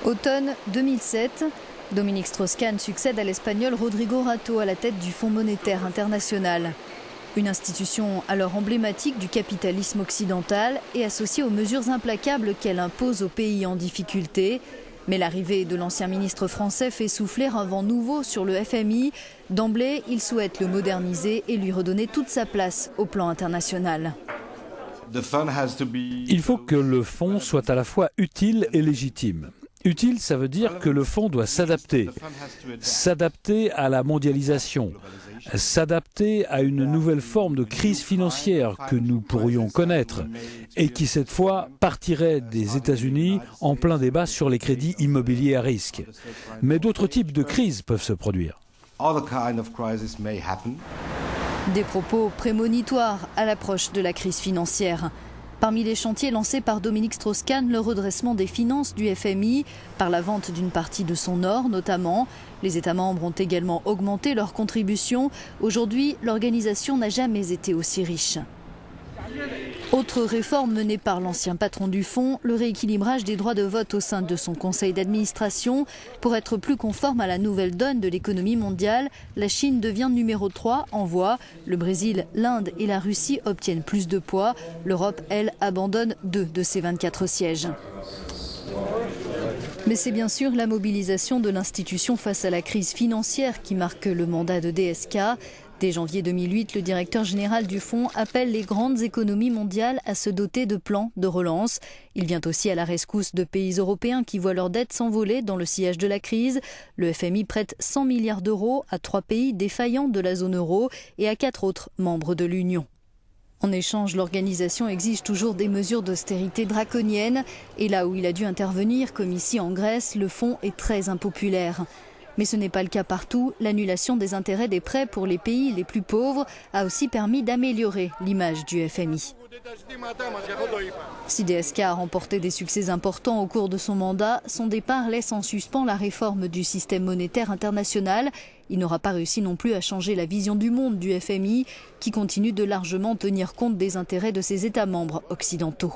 Automne 2007, Dominique Strauss-Kahn succède à l'Espagnol Rodrigo Rato à la tête du Fonds monétaire international. Une institution alors emblématique du capitalisme occidental et associée aux mesures implacables qu'elle impose aux pays en difficulté. Mais l'arrivée de l'ancien ministre français fait souffler un vent nouveau sur le FMI. D'emblée, il souhaite le moderniser et lui redonner toute sa place au plan international. Il faut que le fonds soit à la fois utile et légitime. Utile, ça veut dire que le fonds doit s'adapter à la mondialisation, s'adapter à une nouvelle forme de crise financière que nous pourrions connaître et qui cette fois partirait des États-Unis en plein débat sur les crédits immobiliers à risque. Mais d'autres types de crises peuvent se produire. Des propos prémonitoires à l'approche de la crise financière. Parmi les chantiers lancés par Dominique Strauss-Kahn, le redressement des finances du FMI, par la vente d'une partie de son or notamment. Les États membres ont également augmenté leurs contributions. Aujourd'hui, l'organisation n'a jamais été aussi riche. Autre réforme menée par l'ancien patron du fonds, le rééquilibrage des droits de vote au sein de son conseil d'administration. Pour être plus conforme à la nouvelle donne de l'économie mondiale, la Chine devient numéro 3 en voix. Le Brésil, l'Inde et la Russie obtiennent plus de poids. L'Europe, elle, abandonne 2 de ses 24 sièges. Mais c'est bien sûr la mobilisation de l'institution face à la crise financière qui marque le mandat de DSK. Dès janvier 2008, le directeur général du fonds appelle les grandes économies mondiales à se doter de plans de relance. Il vient aussi à la rescousse de pays européens qui voient leurs dettes s'envoler dans le sillage de la crise. Le FMI prête 100 milliards d'euros à 3 pays défaillants de la zone euro et à 4 autres membres de l'Union. En échange, l'organisation exige toujours des mesures d'austérité draconiennes. Et là où il a dû intervenir, comme ici en Grèce, le fonds est très impopulaire. Mais ce n'est pas le cas partout. L'annulation des intérêts des prêts pour les pays les plus pauvres a aussi permis d'améliorer l'image du FMI. Si DSK a remporté des succès importants au cours de son mandat, son départ laisse en suspens la réforme du système monétaire international. Il n'aura pas réussi non plus à changer la vision du monde du FMI, qui continue de largement tenir compte des intérêts de ses États membres occidentaux.